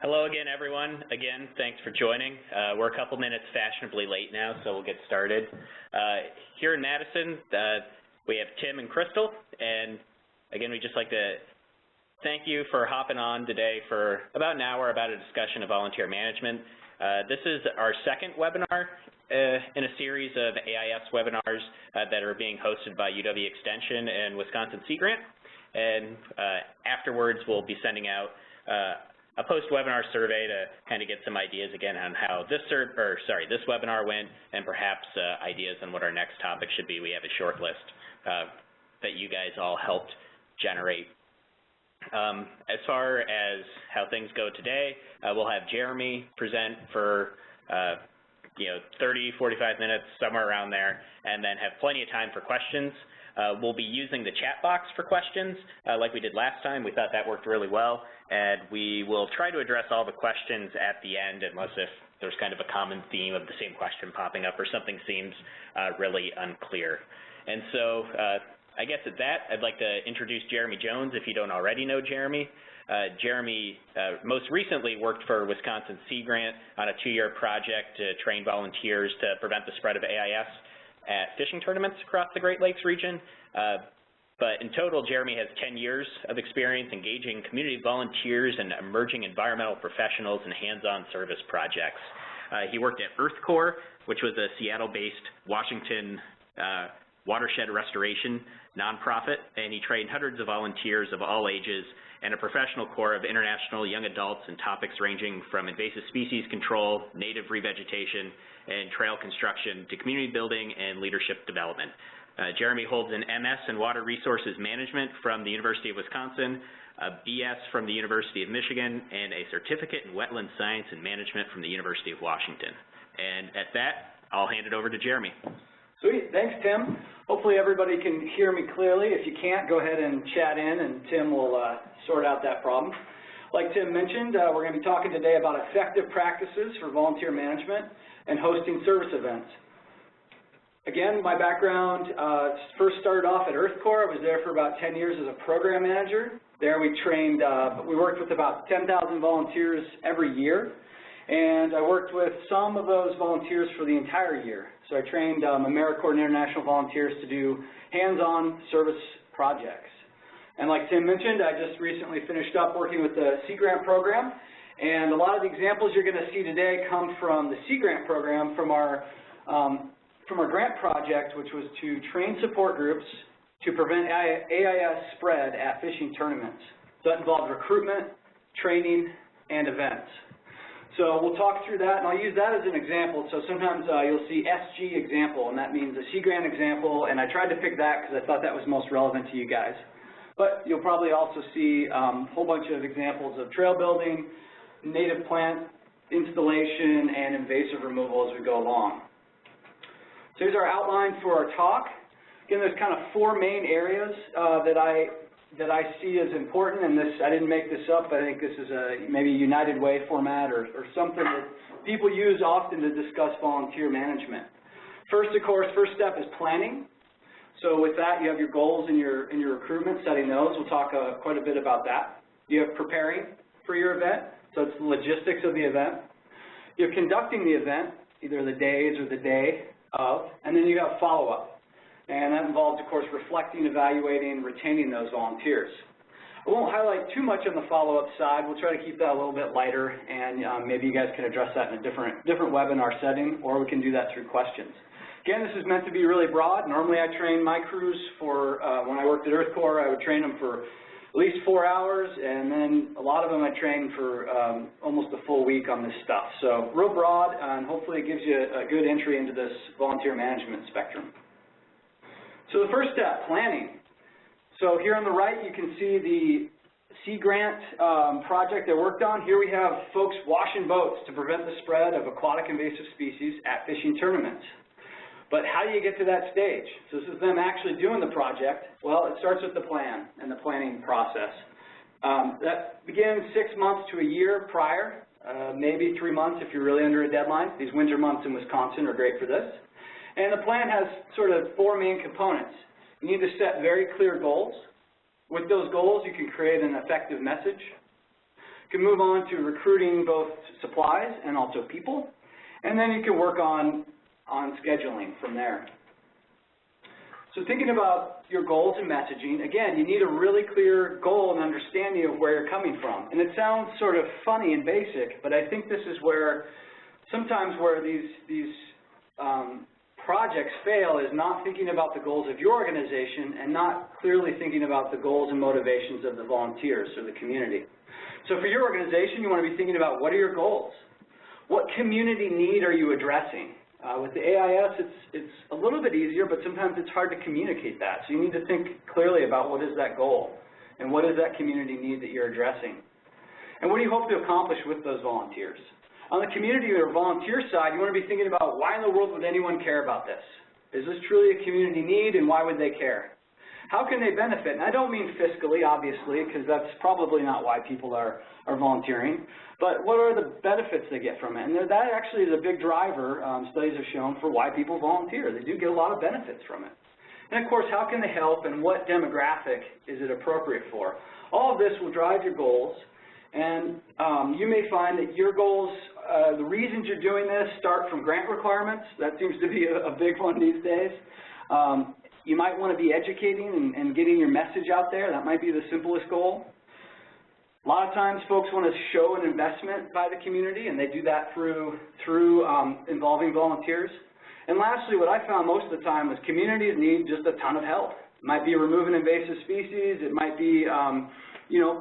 Hello again, everyone. Again, thanks for joining. We're a couple minutes fashionably late now, so we'll get started. Here in Madison, we have Tim and Crystal, and again, we'd just like to thank you for hopping on today for about an hour about a discussion of volunteer management. This is our second webinar in a series of AIS webinars that are being hosted by UW Extension and Wisconsin Sea Grant. And afterwards, we'll be sending out a post-webinar survey to kind of get some ideas again on how this webinar went, and perhaps ideas on what our next topic should be. We have a short list that you guys all helped generate. As far as how things go today, we'll have Jeremy present for 30, 45 minutes, somewhere around there, and then have plenty of time for questions. We'll be using the chat box for questions like we did last time. We thought that worked really well, and we will try to address all the questions at the end, unless if there's kind of a common theme of the same question popping up or something seems really unclear. And so I guess at that, I'd like to introduce Jeremy Jones, if you don't already know Jeremy. Jeremy most recently worked for Wisconsin Sea Grant on a 2-year project to train volunteers to prevent the spread of AIS at fishing tournaments across the Great Lakes region. But in total, Jeremy has 10 years of experience engaging community volunteers and emerging environmental professionals in hands-on service projects. He worked at Earth Corps, which was a Seattle-based Washington watershed restoration nonprofit, and he trained hundreds of volunteers of all ages and a professional corps of international young adults in topics ranging from invasive species control, native revegetation, and trail construction to community building and leadership development. Jeremy holds an MS in Water Resources Management from the University of Wisconsin, a BS from the University of Michigan, and a certificate in Wetland Science and Management from the University of Washington. And at that, I'll hand it over to Jeremy. Sweet. Thanks, Tim. Hopefully everybody can hear me clearly. If you can't, go ahead and chat in, and Tim will sort out that problem. Like Tim mentioned, we're going to be talking today about effective practices for volunteer management and hosting service events. Again, my background first started off at Earth Corps. I was there for about 10 years as a program manager. There we trained, we worked with about 10,000 volunteers every year, and I worked with some of those volunteers for the entire year. So I trained AmeriCorps and international volunteers to do hands-on service projects. And like Tim mentioned, I just recently finished up working with the Sea Grant program, and a lot of the examples you're going to see today come from the Sea Grant program from our grant project, which was to train support groups to prevent AIS spread at fishing tournaments. So that involved recruitment, training, and events. So we'll talk through that, and I'll use that as an example. So sometimes you'll see SG example, and that means a Sea Grant example, and I tried to pick that because I thought that was most relevant to you guys. But you'll probably also see a whole bunch of examples of trail building, native plant installation, and invasive removal as we go along. So here's our outline for our talk. Again, there's kind of 4 main areas that I see as important, and this, I didn't make this up, but I think this is maybe a United Way format or something that people use often to discuss volunteer management. First, of course, first step is planning. So with that, you have your goals in your recruitment, setting those. We'll talk quite a bit about that. You have preparing for your event, so it's the logistics of the event. You have conducting the event, either the days or the day of, and then you have follow-up. And that involves, of course, reflecting, evaluating, retaining those volunteers. I won't highlight too much on the follow-up side. We'll try to keep that a little bit lighter, and maybe you guys can address that in a different webinar setting, or we can do that through questions. Again, this is meant to be really broad. Normally I train my crews for, when I worked at Earth Corps, I would train them for at least 4 hours, and then a lot of them I trained for almost a full week on this stuff. So real broad, and hopefully it gives you a good entry into this volunteer management spectrum. So the first step, planning. So here on the right you can see the Sea Grant project I worked on. Here we have folks washing boats to prevent the spread of aquatic invasive species at fishing tournaments. But how do you get to that stage? So this is them actually doing the project. Well, it starts with the plan and the planning process. That begins 6 months to a year prior, maybe 3 months if you're really under a deadline. These winter months in Wisconsin are great for this. And the plan has sort of 4 main components. You need to set very clear goals. With those goals, you can create an effective message, You can move on to recruiting both supplies and also people, and then you can work on scheduling from there. So thinking about your goals and messaging, again, you need a really clear goal and understanding of where you're coming from. And it sounds sort of funny and basic, but I think this is where sometimes where these projects fail is not thinking about the goals of your organization and not clearly thinking about the goals and motivations of the volunteers or the community. So for your organization, you want to be thinking about what are your goals? What community need are you addressing? With the AIS, it's a little bit easier, but sometimes it's hard to communicate that. So you need to think clearly about what is that goal and what is that community need that you're addressing. And what do you hope to accomplish with those volunteers? On the community or volunteer side, you want to be thinking about why in the world would anyone care about this? Is this truly a community need, and why would they care? How can they benefit? And I don't mean fiscally, obviously, because that's probably not why people are volunteering, but what are the benefits they get from it? And that actually is a big driver, studies have shown, for why people volunteer. They do get a lot of benefits from it. And of course, how can they help, and what demographic is it appropriate for? All of this will drive your goals, and you may find that your goals, the reasons you're doing this start from grant requirements. That seems to be a big one these days. You might want to be educating and getting your message out there. That might be the simplest goal. A lot of times folks want to show an investment by the community, and they do that through involving volunteers. And lastly, what I found most of the time is communities need just a ton of help. It might be removing invasive species. It might be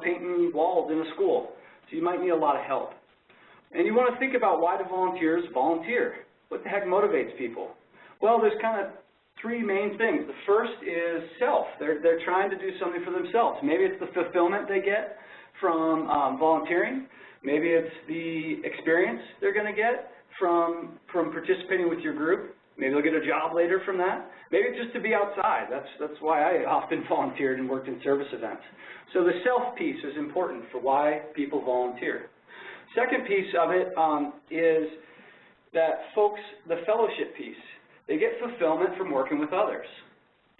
painting walls in a school. So you might need a lot of help. And you want to think about why do volunteers volunteer? What the heck motivates people? Well, there's kind of three main things. The first is self. They're trying to do something for themselves. Maybe it's the fulfillment they get from volunteering. Maybe it's the experience they're going to get from participating with your group. Maybe they'll get a job later from that. Maybe it's just to be outside. That's why I often volunteered and worked in service events. So the self piece is important for why people volunteer. Second piece of it is that folks, the fellowship piece. They get fulfillment from working with others.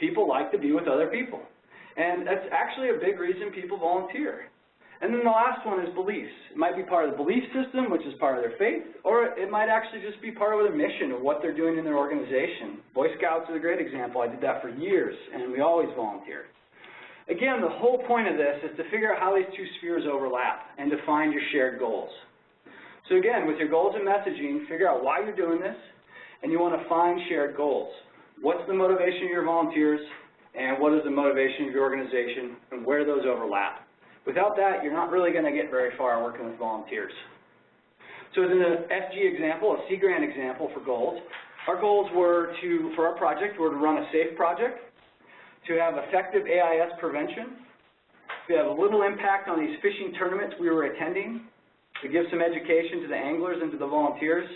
People like to be with other people. And that's actually a big reason people volunteer. And then the last one is beliefs. It might be part of the belief system, which is part of their faith, or it might actually just be part of their mission of what they're doing in their organization. Boy Scouts is a great example. I did that for years, and we always volunteered. Again, the whole point of this is to figure out how these two spheres overlap and to find your shared goals. So again, with your goals and messaging, figure out why you're doing this, and you want to find shared goals. What's the motivation of your volunteers, and what is the motivation of your organization, and where those overlap? Without that, you're not really going to get very far working with volunteers. So in the SG example, a Sea Grant example for goals, our goals were for our project, were to run a safe project, to have effective AIS prevention, to have a little impact on these fishing tournaments we were attending, to give some education to the anglers and to the volunteers.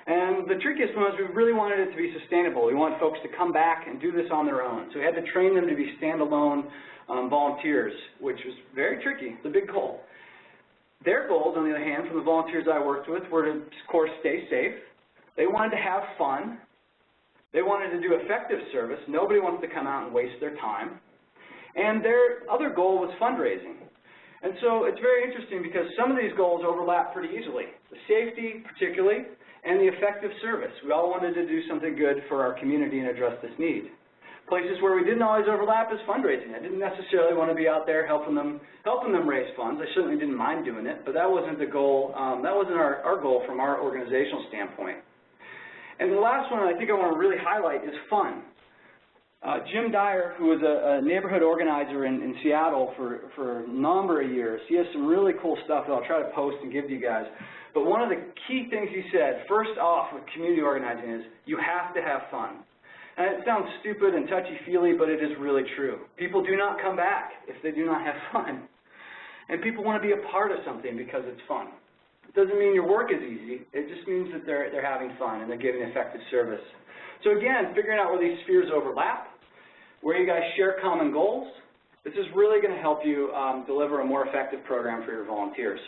And the trickiest one is we really wanted it to be sustainable. We want folks to come back and do this on their own. So we had to train them to be standalone volunteers, which was very tricky. It's a big goal. Their goals, on the other hand, from the volunteers I worked with, were to, of course, stay safe. They wanted to have fun. They wanted to do effective service. Nobody wants to come out and waste their time. And their other goal was fundraising. And so it's very interesting because some of these goals overlap pretty easily. The safety, particularly, and the effective service. We all wanted to do something good for our community and address this need. Places where we didn't always overlap is fundraising. I didn't necessarily want to be out there helping them raise funds. I certainly didn't mind doing it, but that wasn't the goal. That wasn't our goal from our organizational standpoint. And the last one I think I want to really highlight is fun. Jim Dyer, who was a neighborhood organizer in Seattle for a number of years, he has some really cool stuff that I'll try to post and give to you guys. But one of the key things he said, first off with community organizing, is you have to have fun. And it sounds stupid and touchy-feely, but it is really true. People do not come back if they do not have fun. And people want to be a part of something because it's fun. It doesn't mean your work is easy. It just means that they're having fun and they're giving effective service. So again, figuring out where these spheres overlap, where you guys share common goals, this is really going to help you deliver a more effective program for your volunteers.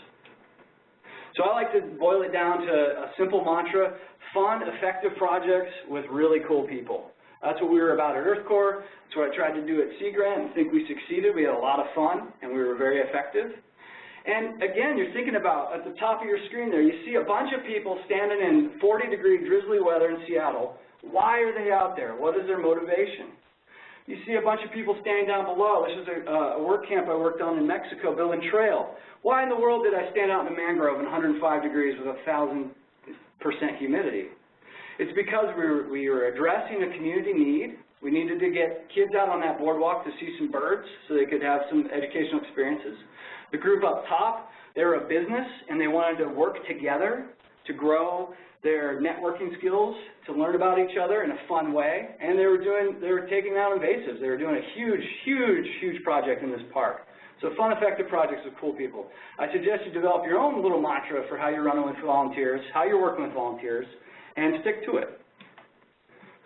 So I like to boil it down to a simple mantra: fun, effective projects with really cool people. That's what we were about at Earth Corps. That's what I tried to do at Sea Grant, and I think we succeeded. We had a lot of fun, and we were very effective. And again, you're thinking about, at the top of your screen there, you see a bunch of people standing in 40-degree drizzly weather in Seattle. Why are they out there? What is their motivation? You see a bunch of people standing down below. This is a work camp I worked on in Mexico, building trail. Why in the world did I stand out in the mangrove in 105 degrees with 1,000% humidity? It's because we were addressing a community need. We needed to get kids out on that boardwalk to see some birds so they could have some educational experiences. The group up top, they were a business and they wanted to work together to grow their networking skills, to learn about each other in a fun way, and they were taking out invasives. They were doing a huge project in this park. So fun, effective projects with cool people. I suggest you develop your own little mantra for how you're running with volunteers, how you're working with volunteers, and stick to it.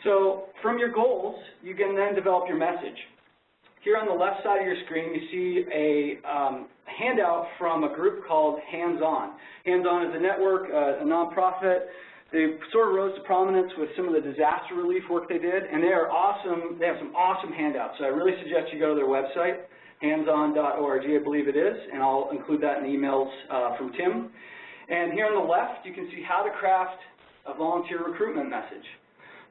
So from your goals, you can then develop your message. Here on the left side of your screen, you see a handout from a group called Hands On. Hands On is a network, a nonprofit. They sort of rose to prominence with some of the disaster relief work they did, and they are awesome. They have some awesome handouts, so I really suggest you go to their website, handson.org, I believe it is, and I'll include that in the emails from Tim. And here on the left, you can see how to craft a volunteer recruitment message.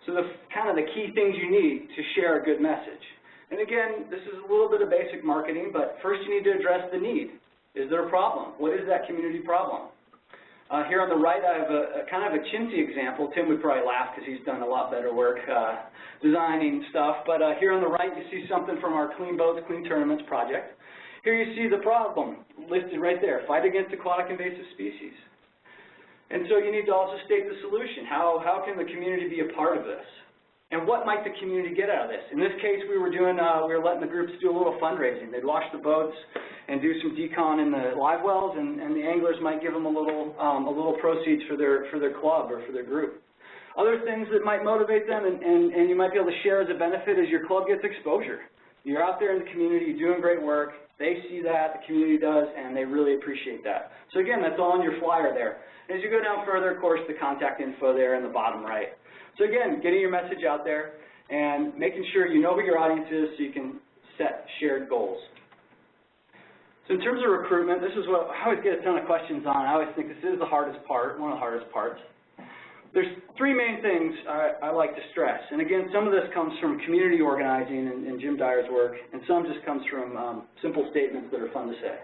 So kind of the key things you need to share a good message. And again, this is a little bit of basic marketing, but first you need to address the need. Is there a problem? What is that community problem? Here on the right, I have a kind of a chintzy example. Tim would probably laugh because he's done a lot better work designing stuff. But here on the right, you see something from our Clean Boats, Clean Tournaments project. Here you see the problem listed right there, fight against aquatic invasive species. And so you need to also state the solution. How can the community be a part of this? And what might the community get out of this? In this case, we were letting the groups do a little fundraising. They'd wash the boats and do some decon in the live wells, and the anglers might give them a little proceeds for their club or for their group. Other things that might motivate them, and you might be able to share as a benefit, is your club gets exposure. You're out there in the community, you're doing great work. They see that, the community does, and they really appreciate that. So again, that's all on your flyer there. As you go down further, of course, the contact info there in the bottom right. So again, getting your message out there and making sure you know who your audience is so you can set shared goals. So in terms of recruitment, this is what I always get a ton of questions on. I always think this is the hardest part, one of the hardest parts. There's three main things I like to stress. And again, some of this comes from community organizing and Jim Dyer's work, and some just comes from simple statements that are fun to say.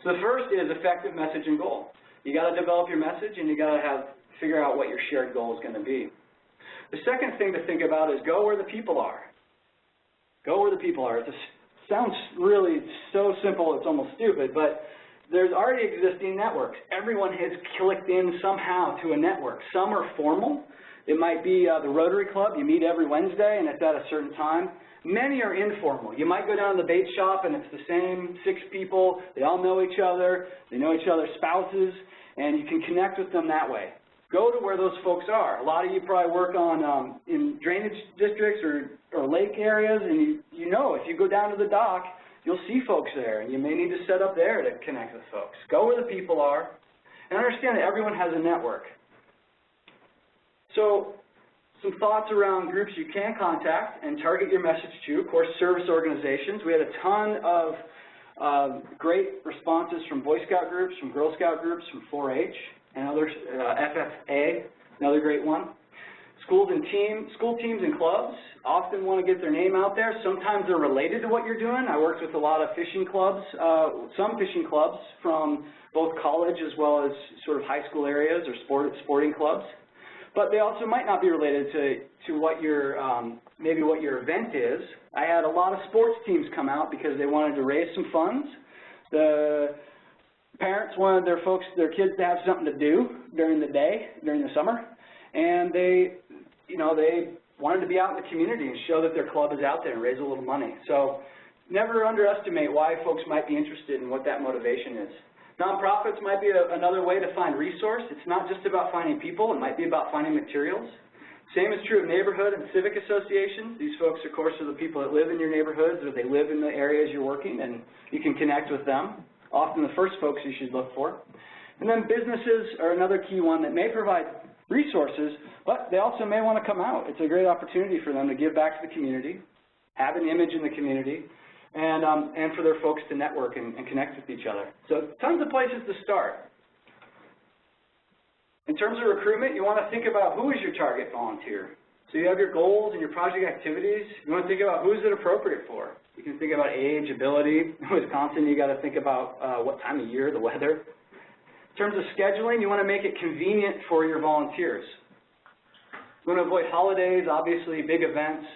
So the first is effective message and goal. You got to develop your message, and you got to figure out what your shared goal is going to be. The second thing to think about is go where the people are. Go where the people are. It sounds really so simple it's almost stupid, but there's already existing networks. Everyone has clicked in somehow to a network. Some are formal. It might be the Rotary Club. You meet every Wednesday, and it's at a certain time. Many are informal. You might go down to the bait shop, and it's the same 6 people. They all know each other. They know each other's spouses, and you can connect with them that way. Go to where those folks are. A lot of you probably work on in drainage districts or lake areas, and you know if you go down to the dock, you'll see folks there, and you may need to set up there to connect with folks. Go where the people are, and understand that everyone has a network. So some thoughts around groups you can contact and target your message to. Of course, service organizations. We had a ton of great responses from Boy Scout groups, from Girl Scout groups, from 4-H, and others, FFA, another great one. School teams and clubs often want to get their name out there. Sometimes they're related to what you're doing. I worked with a lot of fishing clubs, some fishing clubs from both college as well as sort of high school areas or sporting clubs. But they also might not be related to what your, maybe what your event is. I had a lot of sports teams come out because they wanted to raise some funds. The parents wanted their kids to have something to do during the day, during the summer, and they wanted to be out in the community and show that their club is out there and raise a little money. So never underestimate why folks might be interested and what that motivation is. Nonprofits might be another way to find resource. It's not just about finding people. It might be about finding materials. Same is true of neighborhood and civic associations. These folks, of course, are the people that live in your neighborhoods or they live in the areas you're working, and you can connect with them. Often the first folks you should look for. And then businesses are another key one that may provide resources, but they also may want to come out. It's a great opportunity for them to give back to the community, have an image in the community, and for their folks to network and connect with each other. So tons of places to start. In terms of recruitment, you want to think about who is your target volunteer. So you have your goals and your project activities. You want to think about who is it appropriate for. You can think about age, ability. In Wisconsin, you got to think about what time of year, the weather. In terms of scheduling, you want to make it convenient for your volunteers. You want to avoid holidays, obviously big events.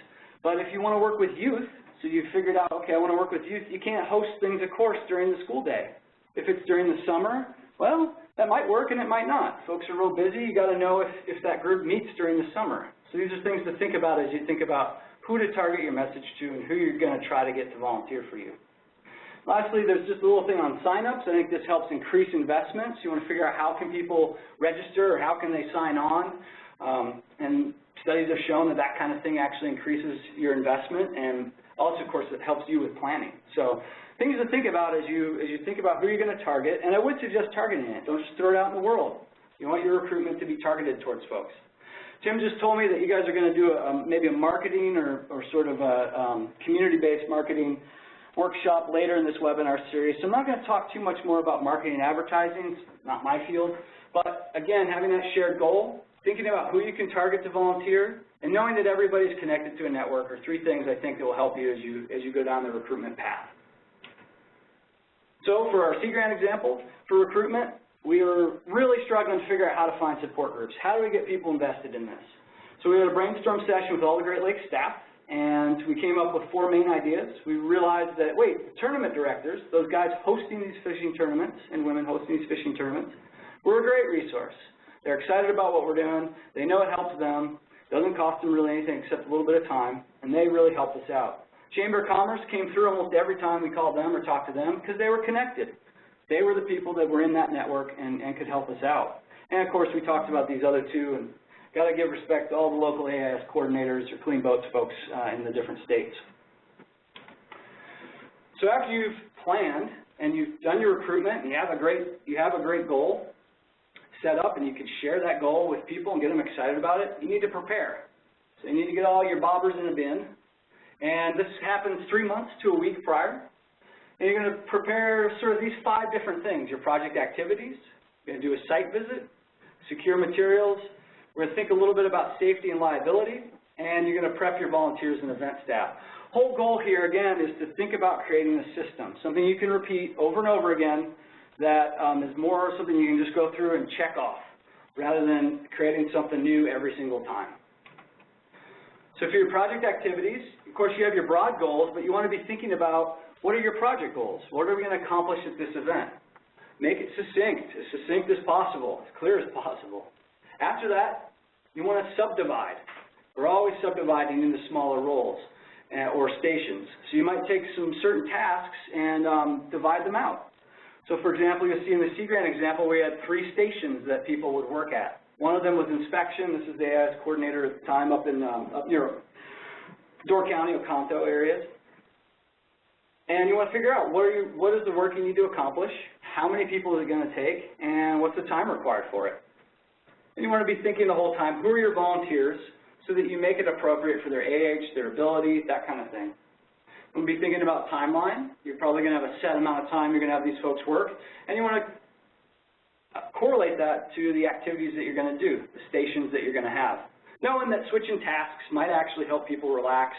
But if you want to work with youth, so you've figured out, okay, I want to work with youth, you can't host things, of course, during the school day. If it's during the summer, well, that might work and it might not. Folks are real busy. You got to know if that group meets during the summer. So these are things to think about as you think about who to target your message to and who you're going to try to get to volunteer for you. Lastly, there's just a little thing on sign-ups. I think this helps increase investments. You want to figure out how can people register or how can they sign on. And studies have shown that that kind of thing actually increases your investment, and also, of course, it helps you with planning. So things to think about as you think about who you're going to target, and I would suggest targeting it. Don't just throw it out in the world. You want your recruitment to be targeted towards folks. Tim just told me that you guys are going to do maybe a marketing or sort of a community-based marketing workshop later in this webinar series. So I'm not going to talk too much more about marketing and advertising. It's not my field. But again, having that shared goal, thinking about who you can target to volunteer, and knowing that everybody's connected to a network are three things I think that will help you as you go down the recruitment path. So for our Sea Grant example, for recruitment, we were really struggling to figure out how to find support groups. How do we get people invested in this? So we had a brainstorm session with all the Great Lakes staff, and we came up with 4 main ideas. We realized that, wait, tournament directors, those guys hosting these fishing tournaments and women hosting these fishing tournaments, were a great resource. They're excited about what we're doing. They know it helps them. Doesn't cost them really anything except a little bit of time, and they really helped us out. Chamber of Commerce came through almost every time we called them or talked to them because they were connected. They were the people that were in that network and could help us out. And, of course, we talked about these other 2, and got to give respect to all the local AIS coordinators or clean boats folks in the different states. So after you've planned and you've done your recruitment and you have a great goal set up and you can share that goal with people and get them excited about it, you need to prepare. So you need to get all your bobbers in a bin. And this happens 3 months to a week prior. And you're going to prepare sort of these 5 different things: your project activities, you're going to do a site visit, secure materials, we're going to think a little bit about safety and liability, and you're going to prep your volunteers and event staff. Whole goal here, again, is to think about creating a system, something you can repeat over and over again that is more something you can just go through and check off rather than creating something new every single time. So for your project activities, of course, you have your broad goals, but you want to be thinking about what are your project goals? What are we going to accomplish at this event? Make it succinct as possible, as clear as possible. After that, you want to subdivide. We're always subdividing into smaller roles or stations. So you might take some certain tasks and divide them out. So for example, you'll see in the Sea Grant example, we had 3 stations that people would work at. One of them was inspection. This is the AIS coordinator at the time up near Door County, Oconto areas. And you want to figure out what is the work you need to accomplish, how many people is it going to take, and what's the time required for it. And you want to be thinking the whole time, who are your volunteers, so that you make it appropriate for their age, their ability, that kind of thing. You'll be thinking about timeline. You're probably going to have a set amount of time you're going to have these folks work, and you want to correlate that to the activities that you're going to do, the stations that you're going to have, knowing that switching tasks might actually help people relax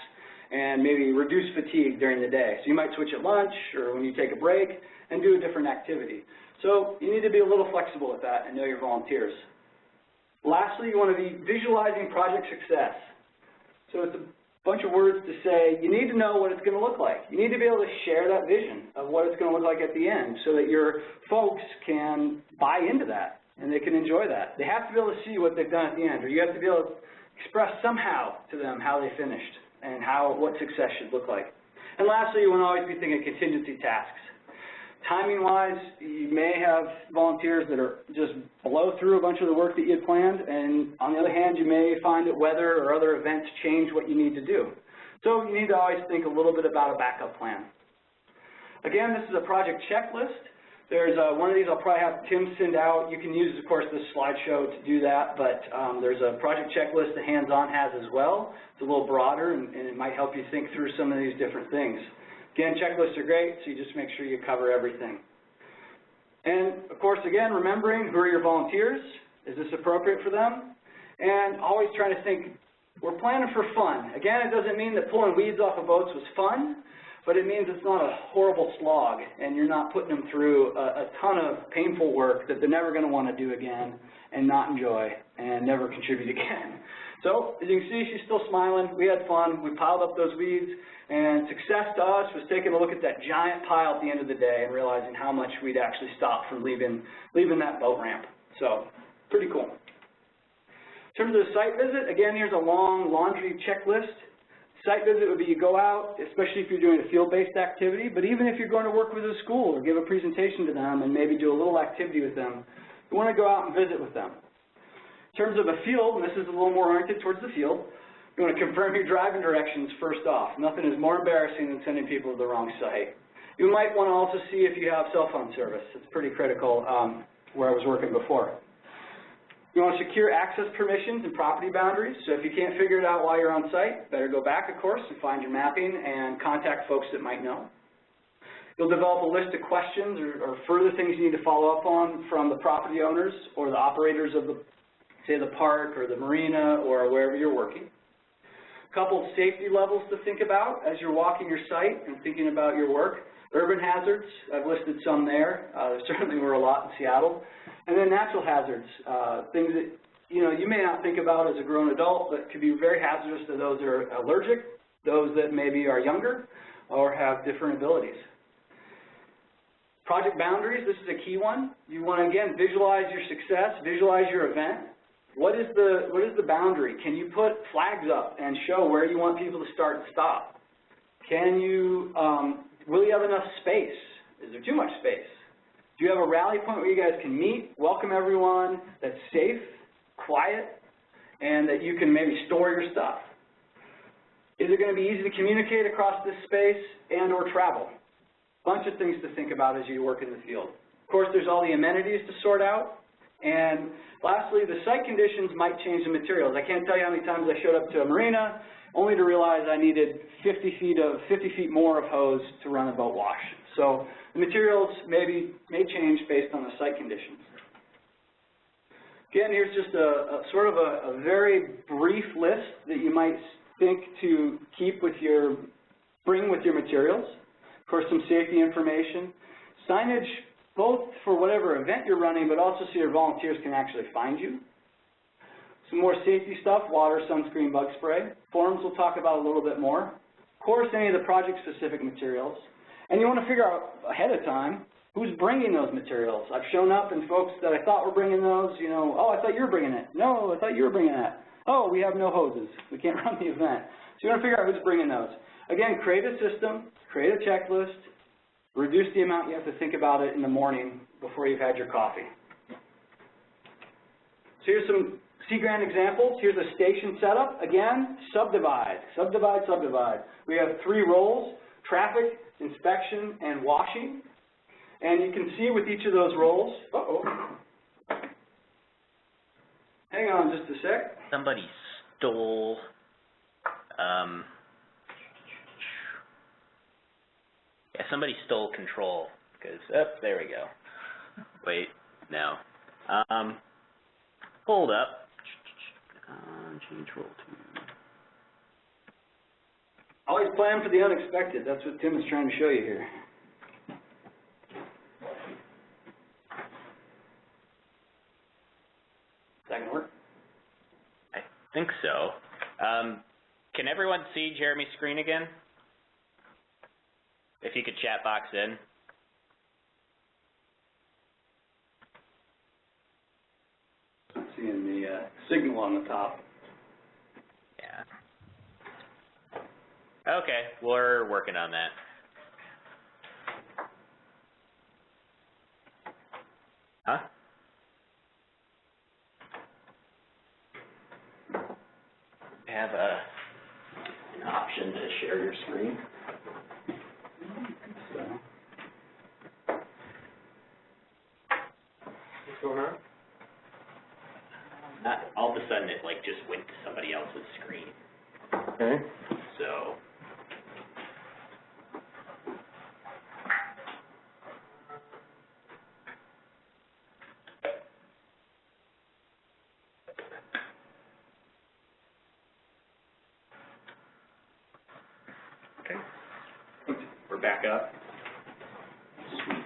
and maybe reduce fatigue during the day. So you might switch at lunch or when you take a break and do a different activity. So you need to be a little flexible with that and know your volunteers. Lastly, you want to be visualizing project success. So it's a bunch of words to say you need to know what it's going to look like. You need to be able to share that vision of what it's going to look like at the end so that your folks can buy into that and they can enjoy that. They have to be able to see what they've done at the end, or you have to be able to express somehow to them how they finished and what success should look like. And lastly, you want to always be thinking contingency tasks. Timing-wise, you may have volunteers that are just blow through a bunch of the work that you had planned, and on the other hand, you may find that weather or other events change what you need to do. So you need to always think a little bit about a backup plan. Again, this is a project checklist. There's one of these I'll probably have Tim send out. You can use, of course, this slideshow to do that, but there's a project checklist that Hands-On has as well. It's a little broader, and it might help you think through some of these different things. Again, checklists are great, so you just make sure you cover everything. And, of course, again, remembering who are your volunteers, is this appropriate for them? And always trying to think, we're planning for fun. Again, it doesn't mean that pulling weeds off of boats was fun, but it means it's not a horrible slog, and you're not putting them through a ton of painful work that they're never going to want to do again and not enjoy and never contribute again. So, as you can see, she's still smiling. We had fun. We piled up those weeds, and success to us was taking a look at that giant pile at the end of the day and realizing how much we'd actually stopped from leaving that boat ramp. So, pretty cool. In terms of the site visit, again, here's a long laundry checklist. Site visit would be you go out, especially if you're doing a field-based activity, but even if you're going to work with a school or give a presentation to them and maybe do a little activity with them, you want to go out and visit with them. In terms of a field, and this is a little more oriented towards the field, you want to confirm your driving directions first off. Nothing is more embarrassing than sending people to the wrong site. You might want to also see if you have cell phone service. It's pretty critical where I was working before. You want to secure access permissions and property boundaries, so if you can't figure it out while you're on site, better go back, of course, and find your mapping and contact folks that might know. You'll develop a list of questions or further things you need to follow up on from the property owners or the operators of the, say, the park or the marina or wherever you're working. A couple of safety levels to think about as you're walking your site and thinking about your work. Urban hazards, I've listed some there. There certainly were a lot in Seattle. And then natural hazards, things that you may not think about as a grown adult, but could be very hazardous to those that are allergic, those that maybe are younger or have different abilities. Project boundaries, this is a key one. You want to, again, visualize your success, visualize your event. What is the boundary? Can you put flags up and show where you want people to start and stop? Can you, will you have enough space? Is there too much space? Do you have a rally point where you guys can meet, welcome everyone, that's safe, quiet, and that you can maybe store your stuff? Is it going to be easy to communicate across this space and or travel? Bunch of things to think about as you work in the field. Of course, there's all the amenities to sort out. And lastly, the site conditions might change the materials. I can't tell you how many times I showed up to a marina only to realize I needed 50 feet more of hose to run a boat wash. So the materials may change based on the site conditions. Again, here's just a sort of a very brief list that you might think to bring with your materials. Of course, some safety information, signage, both for whatever event you're running, but also so your volunteers can actually find you. Some more safety stuff, water, sunscreen, bug spray. Forms we'll talk about a little bit more. Of course, any of the project-specific materials. And you want to figure out ahead of time who's bringing those materials. I've shown up and folks that I thought were bringing those, oh, I thought you were bringing it. No, I thought you were bringing that. Oh, we have no hoses. We can't run the event. So you want to figure out who's bringing those. Again, create a system, create a checklist, reduce the amount you have to think about it in the morning before you've had your coffee. So here's some Sea Grant examples. Here's a station setup. Again, subdivide, subdivide, subdivide. We have 3 roles: traffic, inspection, and washing. And you can see with each of those roles, hang on just a sec. Somebody stole, somebody stole control, because, there we go. Wait, no. Hold up. Change role 2. Always plan for the unexpected. That's what Tim is trying to show you here. Is that going to work? I think so. Can everyone see Jeremy's screen again? If you could chat box in. I'm seeing the signal on the top. Yeah. Okay, we're working on that. Huh? Have an option to share your screen. So. What's going on? All of a sudden it just went to somebody else's screen. Okay. So We're back up. Sweet.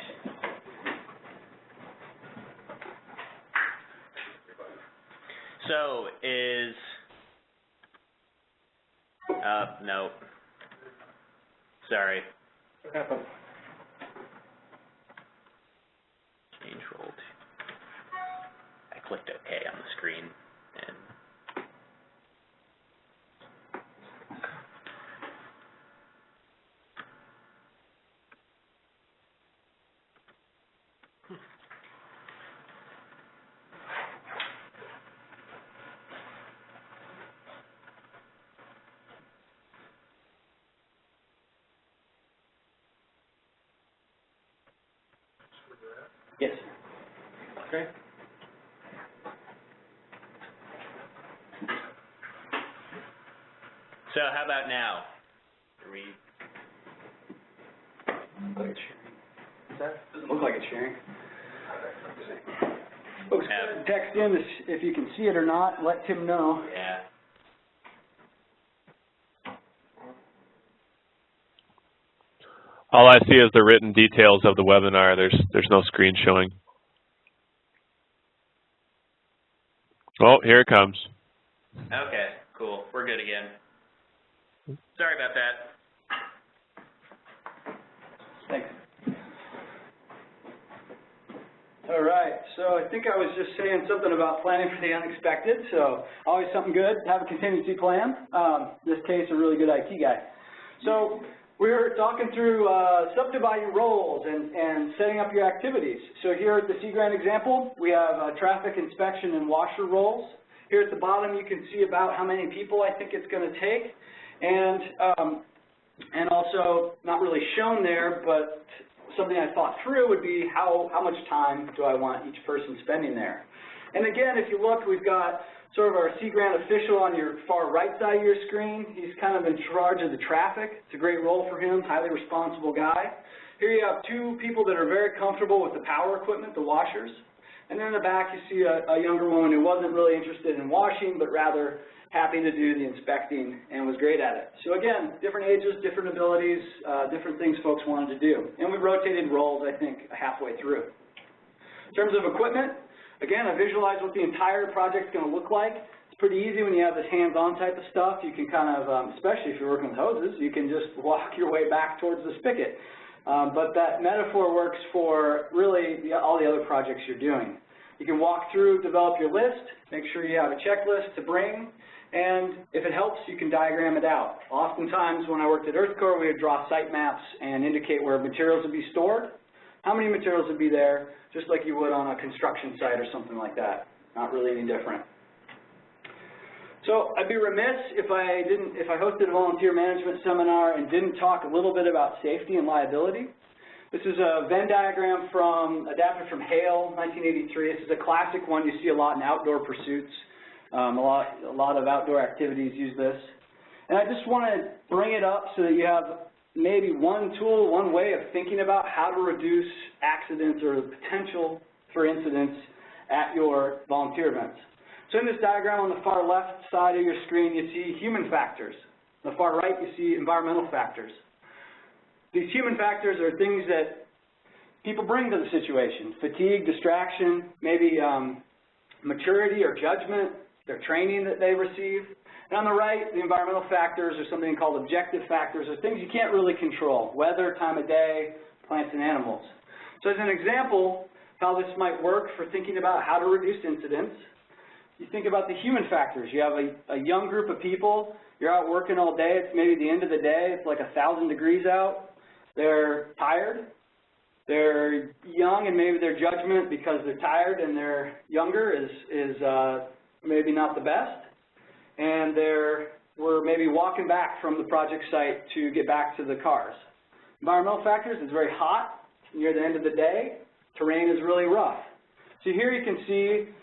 So is, no. Sorry. What happened? Change role to, I clicked OK on the screen and yes. Okay. So how about now? Are we? Look at sharing. What's that? Doesn't look like it's sharing. Folks, text in if you can see it or not. Let Tim know. Yeah. All I see is the written details of the webinar. There's no screen showing. Oh, here it comes. Okay, cool. We're good again. Sorry about that. Thanks. All right, so I think I was just saying something about planning for the unexpected, so always something good, have a contingency plan. In this case, a really good IT guy. So we were talking through subdividing roles and setting up your activities. So here at the Sea Grant example, we have traffic inspection and washer roles. Here at the bottom, you can see about how many people I think it's going to take. And also, not really shown there, but something I thought through would be how much time do I want each person spending there. And again, if you look, we've got sort of our Sea Grant official on your far right side of your screen. He's kind of in charge of the traffic. It's a great role for him, highly responsible guy. Here you have two people that are very comfortable with the power equipment, the washers. And then in the back you see a younger woman who wasn't really interested in washing, but rather happy to do the inspecting and was great at it. So again, different ages, different abilities, different things folks wanted to do. And we rotated roles, I think, halfway through. In terms of equipment, again, I visualize what the entire project's going to look like. It's pretty easy when you have this hands-on type of stuff. You can kind of, especially if you're working with hoses, you can just walk your way back towards the spigot. But that metaphor works for really all the other projects you're doing. You can walk through, develop your list, make sure you have a checklist to bring, and if it helps, you can diagram it out. Oftentimes, when I worked at EarthCore, we would draw site maps and indicate where materials would be stored, how many materials would be there, just like you would on a construction site or something like that. Not really any different. So I'd be remiss if I hosted a volunteer management seminar and didn't talk a little bit about safety and liability. This is a Venn diagram adapted from Hale, 1983. This is a classic one you see a lot in outdoor pursuits. A lot of outdoor activities use this. And I just want to bring it up so that you have maybe one tool, one way of thinking about how to reduce accidents or the potential for incidents at your volunteer events. So in this diagram on the far left side of your screen, you see human factors. On the far right, you see environmental factors. These human factors are things that people bring to the situation: fatigue, distraction, maybe maturity or judgment, their training that they receive. And on the right, the environmental factors are something called objective factors, or things you can't really control: weather, time of day, plants and animals. So as an example, how this might work for thinking about how to reduce incidents, you think about the human factors. You have a young group of people. You're out working all day. It's maybe the end of the day. It's like 1,000 degrees out. They're tired. They're young, and maybe their judgment, because they're tired and they're younger, is maybe not the best. And we're maybe walking back from the project site to get back to the cars. Environmental factors: it's very hot near the end of the day. Terrain is really rough. So here you can see,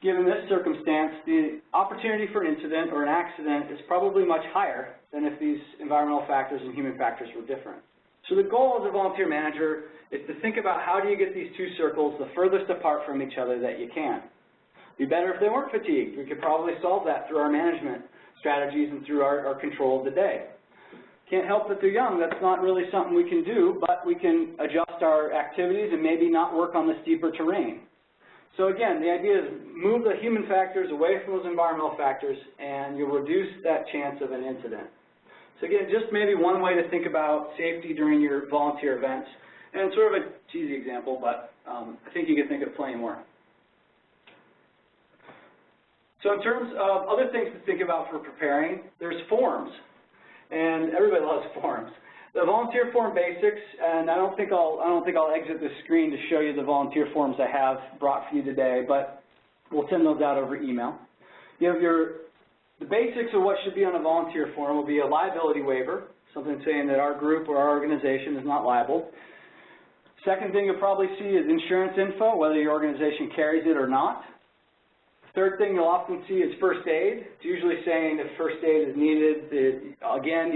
given this circumstance, the opportunity for an incident or an accident is probably much higher than if these environmental factors and human factors were different. So the goal as a volunteer manager is to think about how do you get these two circles the furthest apart from each other that you can. It'd be better if they weren't fatigued. We could probably solve that through our management strategies and through our control of the day. Can't help that they're young. That's not really something we can do, but we can adjust our activities and maybe not work on the steeper terrain. So again, the idea is move the human factors away from those environmental factors, and you'll reduce that chance of an incident. So again, just maybe one way to think about safety during your volunteer events, and sort of a cheesy example, but I think you can think of plenty more. So in terms of other things to think about for preparing, there's forms, and everybody loves forms. The volunteer form basics, and I don't think I'll exit the screen to show you the volunteer forms I have brought for you today, but we'll send those out over email. You have the basics of what should be on a volunteer form will be a liability waiver, something saying that our group or our organization is not liable. Second thing you'll probably see is insurance info, whether your organization carries it or not. Third thing you'll often see is first aid. It's usually saying if first aid is needed, again,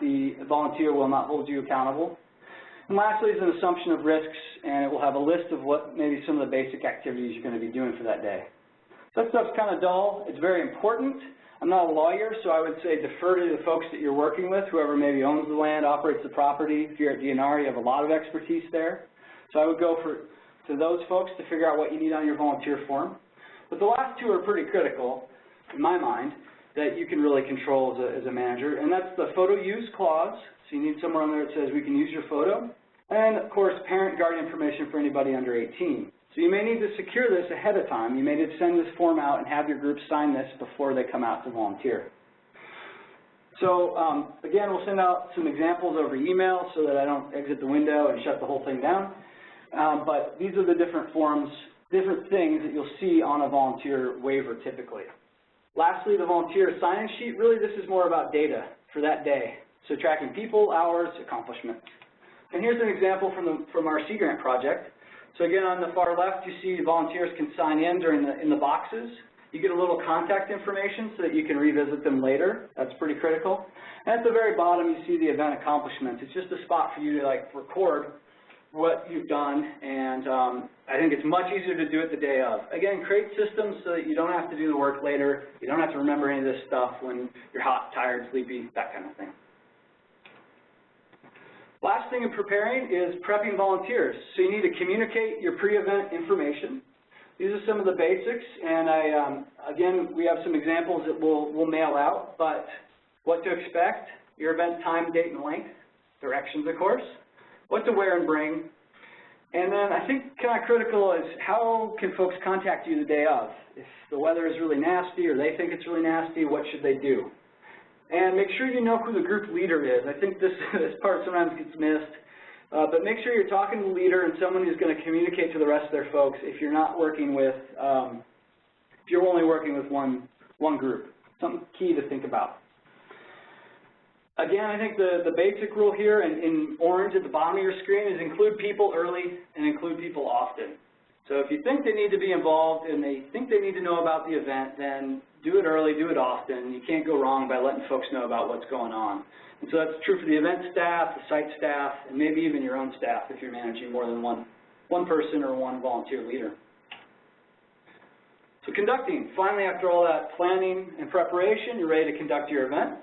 the volunteer will not hold you accountable. And lastly is an assumption of risks, and it will have a list of what maybe some of the basic activities you're going to be doing for that day. That stuff's kind of dull. It's very important. I'm not a lawyer, so I would say defer to the folks that you're working with, whoever maybe owns the land, operates the property. If you're at DNR, you have a lot of expertise there. So I would go to those folks to figure out what you need on your volunteer form. But the last two are pretty critical, in my mind, that you can really control as a manager, and that's the photo use clause. So you need somewhere on there that says we can use your photo. And, of course, parent guardian information for anybody under 18. So you may need to secure this ahead of time. You may need to send this form out and have your group sign this before they come out to volunteer. So, again, we'll send out some examples over email so that I don't exit the window and shut the whole thing down. But these are the different forms, different things that you'll see on a volunteer waiver typically. Lastly, the volunteer sign-in sheet, really this is more about data for that day. So tracking people, hours, accomplishments. And here's an example from our Sea Grant project. So again, on the far left, you see volunteers can sign in in the boxes. You get a little contact information so that you can revisit them later. That's pretty critical. And at the very bottom, you see the event accomplishments. It's just a spot for you to record what you've done, and I think it's much easier to do it the day of. Again, create systems so that you don't have to do the work later. You don't have to remember any of this stuff when you're hot, tired, sleepy, that kind of thing. Last thing in preparing is prepping volunteers. So you need to communicate your pre-event information. These are some of the basics, and again, we have some examples that we'll mail out, but what to expect, your event time, date, and length, directions, of course, what to wear and bring, and then I think kind of critical is how can folks contact you the day of? If the weather is really nasty or they think it's really nasty, what should they do? And make sure you know who the group leader is. I think this part sometimes gets missed. But make sure you're talking to the leader and someone who's going to communicate to the rest of their folks if you're not working with, if you're only working with one group. Something key to think about. Again, I think the basic rule here in orange at the bottom of your screen is include people early and include people often. So if you think they need to be involved and they think they need to know about the event, then do it early, do it often. You can't go wrong by letting folks know about what's going on. And so that's true for the event staff, the site staff, and maybe even your own staff if you're managing more than one person or one volunteer leader. So conducting, finally after all that planning and preparation, you're ready to conduct your event.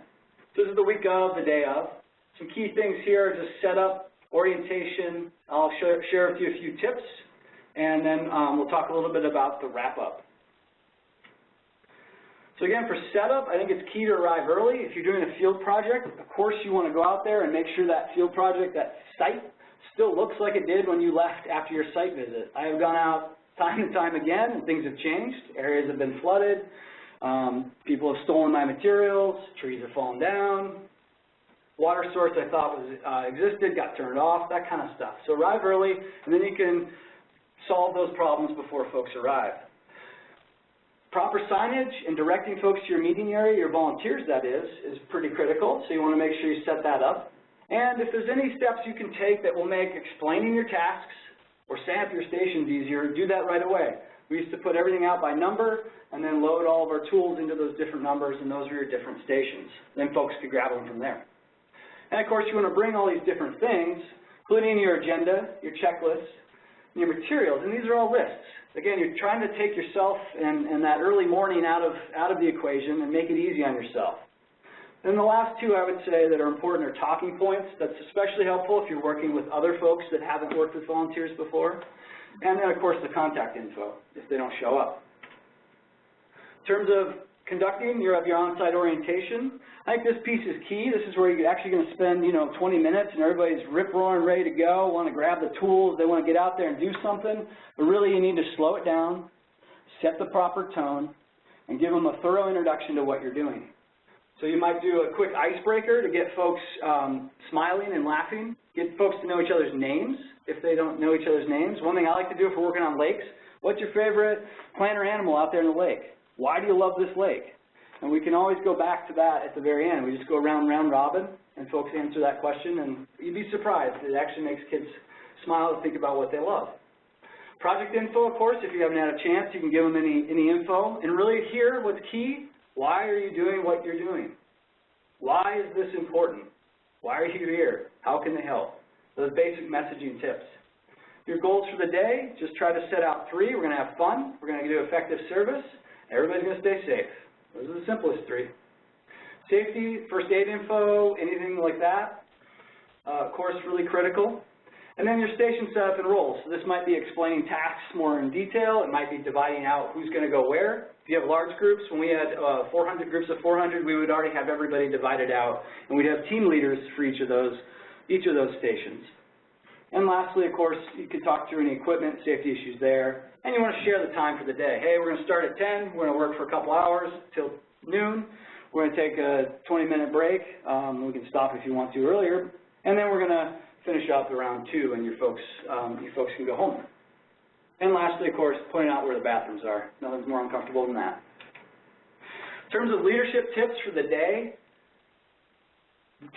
This is the week of, the day of. Some key things here are just setup, orientation. I'll share with you a few tips, and then we'll talk a little bit about the wrap-up. So again, for setup, I think it's key to arrive early. If you're doing a field project, of course you want to go out there and make sure that field project, that site, still looks like it did when you left after your site visit. I have gone out time and time again, and things have changed. Areas have been flooded. People have stolen my materials. Trees have fallen down. Water source I thought was existed got turned off, that kind of stuff. So arrive early, and then you can solve those problems before folks arrive. Proper signage and directing folks to your meeting area, your volunteers that is pretty critical, so you want to make sure you set that up. And if there's any steps you can take that will make explaining your tasks or setting up your stations easier, do that right away. We used to put everything out by number and then load all of our tools into those different numbers, and those are your different stations. Then folks could grab them from there. And of course, you want to bring all these different things, including your agenda, your checklists, and your materials, and these are all lists. Again, you're trying to take yourself and that early morning out of the equation and make it easy on yourself. And the last two I would say that are important are talking points. That's especially helpful if you're working with other folks that haven't worked with volunteers before. And then, of course, the contact info if they don't show up. In terms of conducting your on-site orientation, I think this piece is key. This is where you're actually going to spend, 20 minutes and everybody's rip-roaring ready to go, want to grab the tools, they want to get out there and do something. But really, you need to slow it down, set the proper tone, and give them a thorough introduction to what you're doing. So you might do a quick icebreaker to get folks smiling and laughing, get folks to know each other's names if they don't know each other's names. One thing I like to do if we're working on lakes, what's your favorite plant or animal out there in the lake? Why do you love this lake? And we can always go back to that at the very end. We just go round robin, and folks answer that question, and you'd be surprised. It actually makes kids smile to think about what they love. Project info, of course, if you haven't had a chance, you can give them any info. And really here, what's key, why are you doing what you're doing? Why is this important? Why are you here? How can they help? Those basic messaging tips. Your goals for the day, just try to set out 3. We're going to have fun. We're going to do effective service. Everybody's going to stay safe. Those are the simplest 3. Safety, first aid info, anything like that, of course, really critical. And then your station setup and roles. So this might be explaining tasks more in detail. It might be dividing out who's going to go where. If you have large groups, when we had 400 groups of 400, we would already have everybody divided out, and we'd have team leaders for each of those stations. And lastly, of course, you could talk through any equipment, safety issues there. And you want to share the time for the day. Hey, we're going to start at 10. We're going to work for a couple hours till noon. We're going to take a 20-minute break. We can stop if you want to earlier. And then we're going to finish up around 2, and you folks can go home. And lastly, of course, pointing out where the bathrooms are. Nothing's more uncomfortable than that. In terms of leadership tips for the day,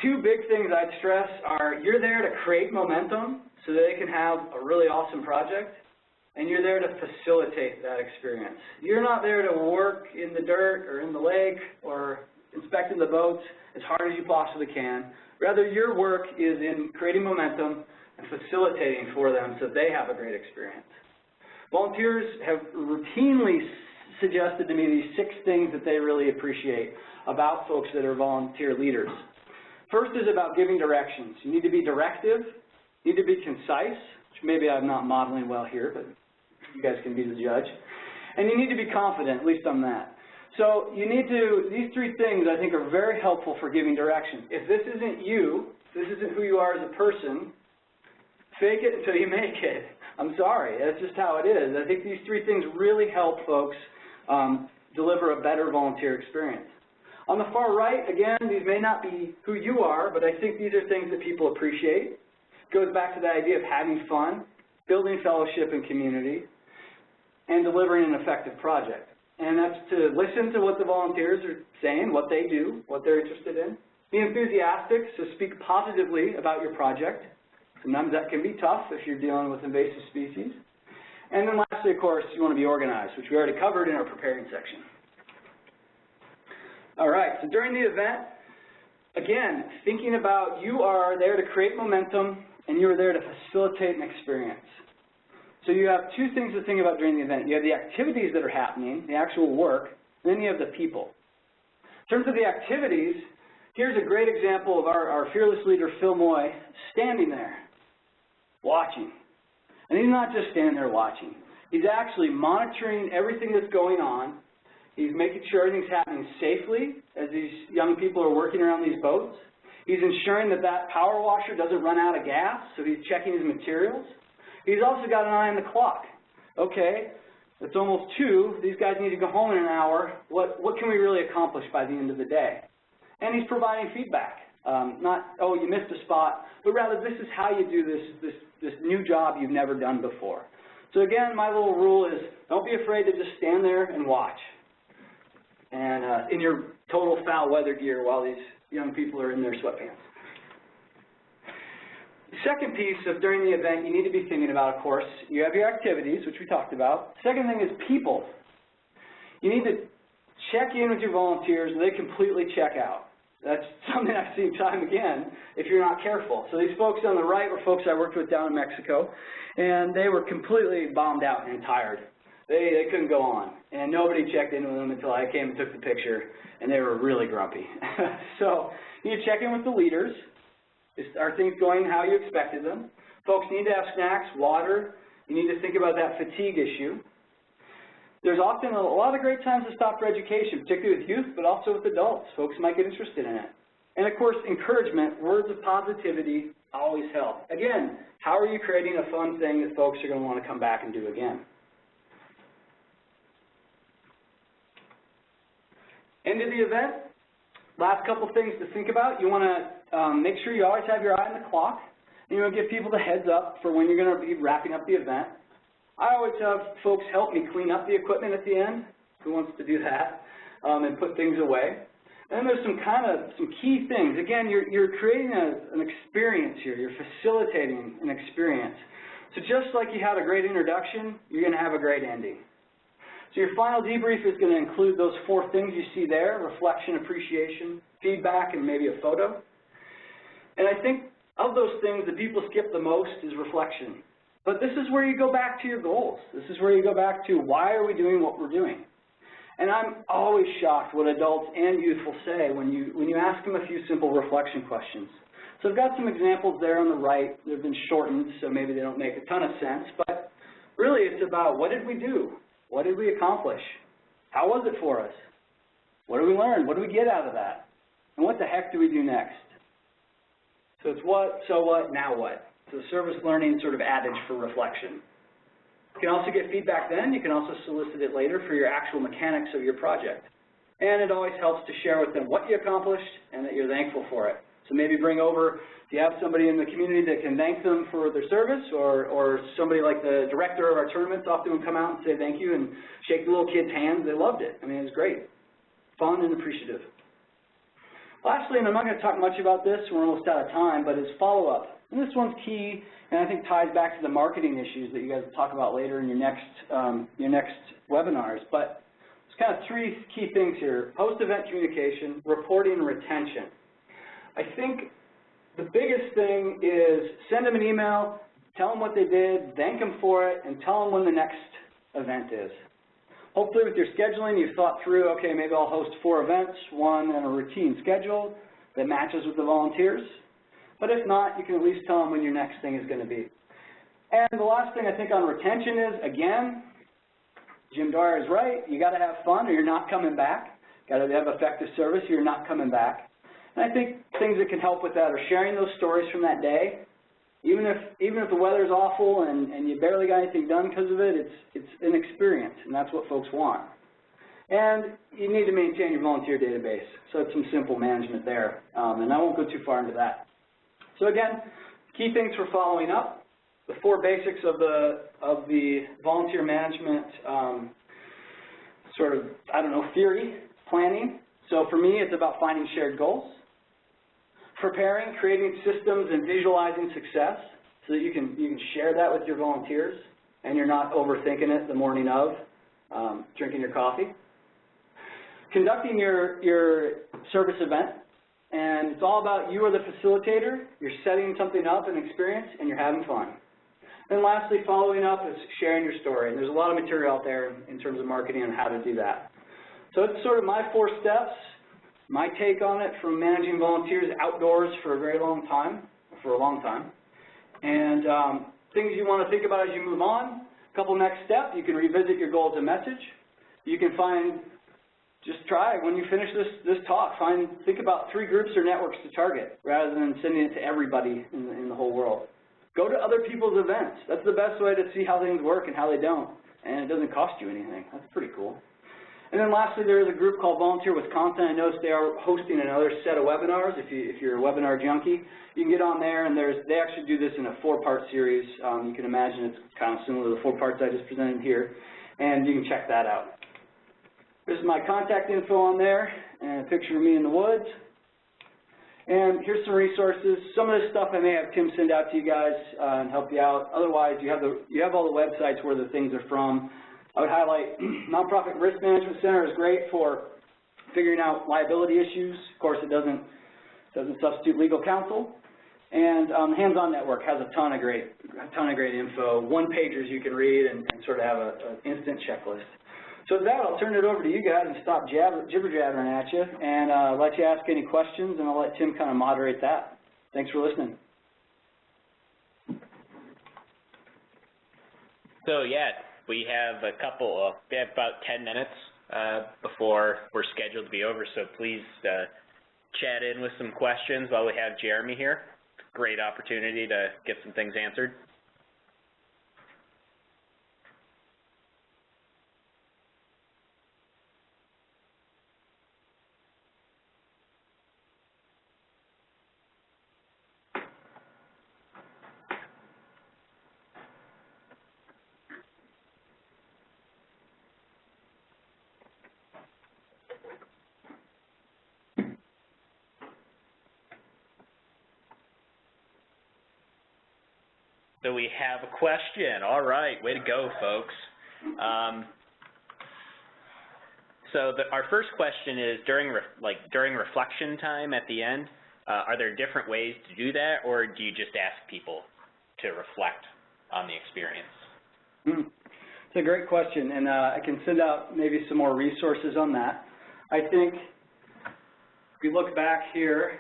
2 big things I'd stress are you're there to create momentum so that they can have a really awesome project, and you're there to facilitate that experience. You're not there to work in the dirt or in the lake or inspecting the boats as hard as you possibly can. Rather, your work is in creating momentum and facilitating for them so they have a great experience. Volunteers have routinely suggested to me these 6 things that they really appreciate about folks that are volunteer leaders. First is about giving directions. You need to be directive, you need to be concise, which maybe I'm not modeling well here, but you guys can be the judge. And you need to be confident, at least on that. So you need to, these 3 things I think are very helpful for giving direction. If this isn't you, if this isn't who you are as a person, fake it until you make it. I'm sorry, that's just how it is. I think these 3 things really help folks deliver a better volunteer experience. On the far right, again, these may not be who you are, but I think these are things that people appreciate. It goes back to the idea of having fun, building fellowship and community, and delivering an effective project. And that's to listen to what the volunteers are saying, what they do, what they're interested in. Be enthusiastic, so speak positively about your project. Sometimes that can be tough if you're dealing with invasive species. And then lastly, of course, you want to be organized, which we already covered in our preparing section. All right, so during the event, again, thinking about you are there to create momentum and you are there to facilitate an experience. So you have 2 things to think about during the event. You have the activities that are happening, the actual work, and then you have the people. In terms of the activities, here's a great example of our fearless leader, Phil Moy, standing there, watching. And he's not just standing there watching. He's actually monitoring everything that's going on. He's making sure everything's happening safely as these young people are working around these boats. He's ensuring that that power washer doesn't run out of gas, so he's checking his materials. He's also got an eye on the clock. Okay, it's almost 2. These guys need to go home in an hour. What can we really accomplish by the end of the day? And he's providing feedback. Not, oh, you missed a spot, but rather this is how you do this new job you've never done before. So again, my little rule is don't be afraid to just stand there and watch. And in your total foul weather gear while these young people are in their sweatpants. The second piece of during the event you need to be thinking about, of course, you have your activities, which we talked about. Second thing is people. You need to check in with your volunteers and they completely check out. That's something I've seen time again if you're not careful. So these folks on the right were folks I worked with down in Mexico, and they were completely bombed out and tired. They couldn't go on, and nobody checked in with them until I came and took the picture, and they were really grumpy. So you need to check in with the leaders. Are things going how you expected them? Folks need to have snacks, water. You need to think about that fatigue issue. There's often a lot of great times to stop for education, particularly with youth, but also with adults. Folks might get interested in it. And of course, encouragement, words of positivity always help. Again, how are you creating a fun thing that folks are going to want to come back and do again? End of the event, last couple things to think about. You want to make sure you always have your eye on the clock. And you want to give people the heads up for when you're going to be wrapping up the event. I always have folks help me clean up the equipment at the end. Who wants to do that? And put things away. And then there's some key things. Again, you're creating an experience here. You're facilitating an experience. So just like you had a great introduction, you're going to have a great ending. So your final debrief is going to include those 4 things you see there: reflection, appreciation, feedback, and maybe a photo. And I think of those things, the people skip the most is reflection. But this is where you go back to your goals. This is where you go back to why are we doing what we're doing. And I'm always shocked what adults and youth will say when you ask them a few simple reflection questions. So I've got some examples there on the right. They've been shortened, so maybe they don't make a ton of sense. But really it's about what did we do? What did we accomplish? How was it for us? What did we learn? What did we get out of that? And what the heck do we do next? So it's what, so what, now what? So service learning sort of adage for reflection. You can also get feedback then. You can also solicit it later for your actual mechanics of your project. And it always helps to share with them what you accomplished and that you're thankful for it. So maybe bring over, if you have somebody in the community that can thank them for their service, or somebody like the director of our tournaments often will come out and say thank you and shake the little kids' hands. They loved it. I mean, it was great. Fun and appreciative. Lastly, and I'm not going to talk much about this, we're almost out of time, but is follow-up. And this one's key, and I think ties back to the marketing issues that you guys will talk about later in your next webinars. But there's kind of 3 key things here: post-event communication, reporting, and retention. I think the biggest thing is send them an email, tell them what they did, thank them for it, and tell them when the next event is. Hopefully with your scheduling, you've thought through, okay, maybe I'll host 4 events, one on a routine schedule that matches with the volunteers. But if not, you can at least tell them when your next thing is going to be. And the last thing I think on retention is, again, Jim Dwyer is right, you got to have fun or you're not coming back. Got to have effective service or you're not coming back. And I think things that can help with that are sharing those stories from that day. Even if the weather's awful and you barely got anything done because of it, it's an experience, and that's what folks want. And you need to maintain your volunteer database, so it's some simple management there, and I won't go too far into that. So again, key things for following up: the 4 basics of the volunteer management sort of, I don't know, theory, planning. So for me, it's about finding shared goals. Preparing, creating systems, and visualizing success so that you can share that with your volunteers and you're not overthinking it the morning of drinking your coffee. Conducting your service event, and it's all about you are the facilitator, you're setting something up, an experience, and you're having fun. And lastly, following up is sharing your story. And there's a lot of material out there in terms of marketing on how to do that. So it's sort of my 4 steps. My take on it from managing volunteers outdoors for a very long time, and things you want to think about as you move on. A couple next steps: you can revisit your goals and message. You can just try when you finish this talk, think about 3 groups or networks to target rather than sending it to everybody in the whole world. Go to other people's events. That's the best way to see how things work and how they don't, and it doesn't cost you anything. That's pretty cool. And then lastly, there is a group called Volunteer Wisconsin. I noticed they are hosting another set of webinars. If you're a webinar junkie, you can get on there, and they actually do this in a 4-part series. You can imagine it's kind of similar to the 4 parts I just presented here, and you can check that out. This is my contact info on there, and a picture of me in the woods. And here's some resources. Some of this stuff I may have Tim send out to you guys and help you out. Otherwise, you have all the websites where the things are from. I would highlight Nonprofit Risk Management Center is great for figuring out liability issues. Of course, it doesn't substitute legal counsel. And Hands-On Network has a ton of great info, one-pagers you can read and sort of have an instant checklist. So with that, I'll turn it over to you guys and stop jibber-jabbering at you and let you ask any questions, and I'll let Tim kind of moderate that. Thanks for listening. So yeah, we have about 10 minutes before we're scheduled to be over, so please chat in with some questions while we have Jeremy here. Great opportunity to get some things answered. So we have a question. All right, way to go, folks. Our first question is during reflection time at the end, are there different ways to do that, or do you just ask people to reflect on the experience? It's a great question, and I can send out maybe some more resources on that. I think if we look back here,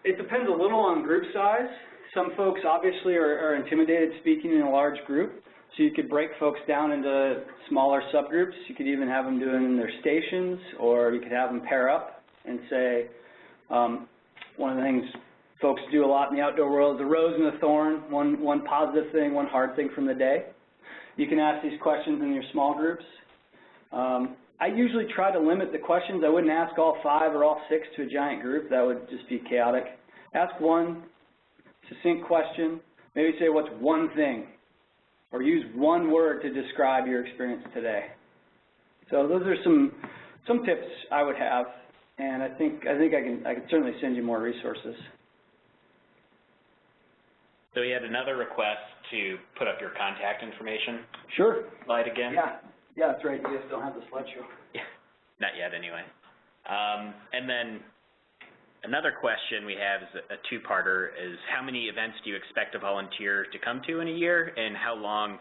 it depends a little on group size. Some folks obviously are intimidated speaking in a large group, so you could break folks down into smaller subgroups. You could even have them do it in their stations, or you could have them pair up and say, one of the things folks do a lot in the outdoor world is the rose and the thorn, one positive thing, one hard thing from the day. You can ask these questions in your small groups. I usually try to limit the questions. I wouldn't ask all 5 or all 6 to a giant group. That would just be chaotic. Ask one succinct question, maybe say what's one thing, or use one word to describe your experience today. So those are some tips I would have, and I think I can certainly send you more resources. So we had another request to put up your contact information. Sure. Slide again. Yeah, that's right. You guys don't have the slideshow. Yeah, not yet anyway. And then another question we have is a two-parter, is how many events do you expect a volunteer to come to in a year, and how long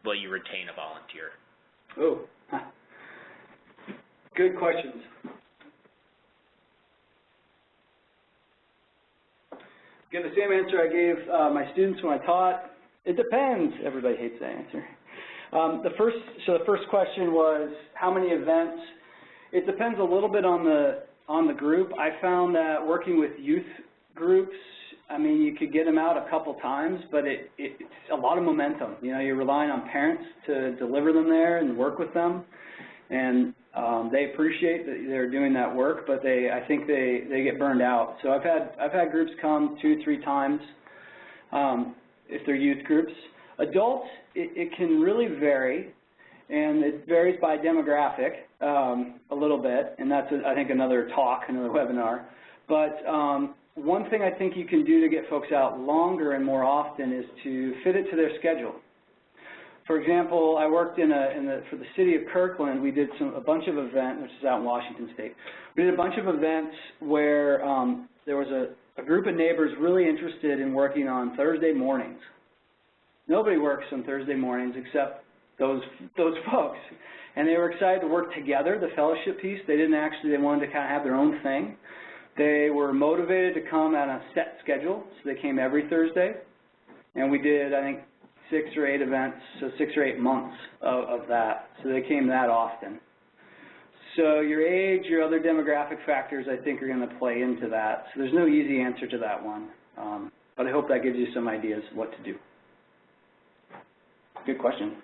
will you retain a volunteer? Oh, good questions. Give the same answer I gave my students when I taught. It depends. Everybody hates that answer. The first question was how many events. It depends a little bit on the group. I found that working with youth groups, I mean, you could get them out a couple times, but it's a lot of momentum. You know, you're relying on parents to deliver them there and work with them, and they appreciate that they're doing that work, but I think they get burned out. So I've had groups come 2-3 times if they're youth groups. Adults, it can really vary, and it varies by demographic a little bit, and that's, I think, another webinar. But one thing I think you can do to get folks out longer and more often is to fit it to their schedule. For example, I worked for the city of Kirkland. We did a bunch of events, which is out in Washington State. We did a bunch of events where there was a group of neighbors really interested in working on Thursday mornings. Nobody works on Thursday mornings except those folks, and they were excited to work together. The fellowship piece, they wanted to kind of have their own thing. They were motivated to come at a set schedule, so they came every Thursday, and we did, I think, 6 or 8 events, so 6 or 8 months of that. So they came that often. So your age, your other demographic factors, I think, are going to play into that. So there's no easy answer to that one, but I hope that gives you some ideas of what to do. Good question.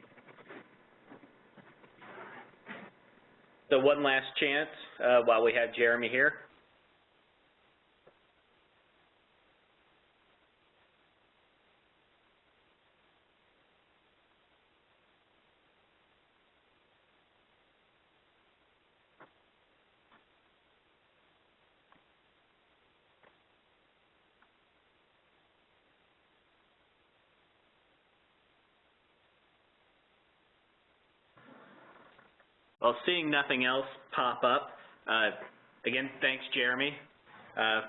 So one last chance while we have Jeremy here. Well, seeing nothing else pop up, again, thanks, Jeremy.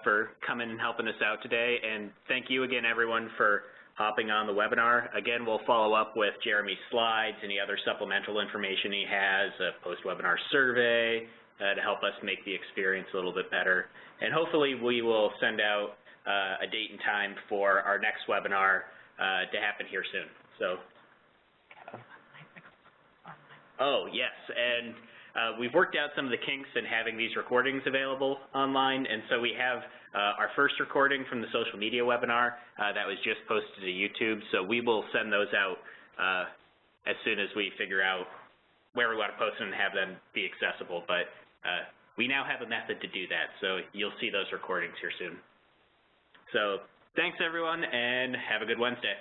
for coming and helping us out today, and thank you again, everyone, for hopping on the webinar. Again, we'll follow up with Jeremy's slides, any other supplemental information he has, a post-webinar survey to help us make the experience a little bit better. And hopefully we will send out a date and time for our next webinar to happen here soon. So, oh, yes, and we've worked out some of the kinks in having these recordings available online, and so we have our first recording from the social media webinar that was just posted to YouTube, so we will send those out as soon as we figure out where we want to post them and have them be accessible, but we now have a method to do that, so you'll see those recordings here soon. So thanks, everyone, and have a good Wednesday.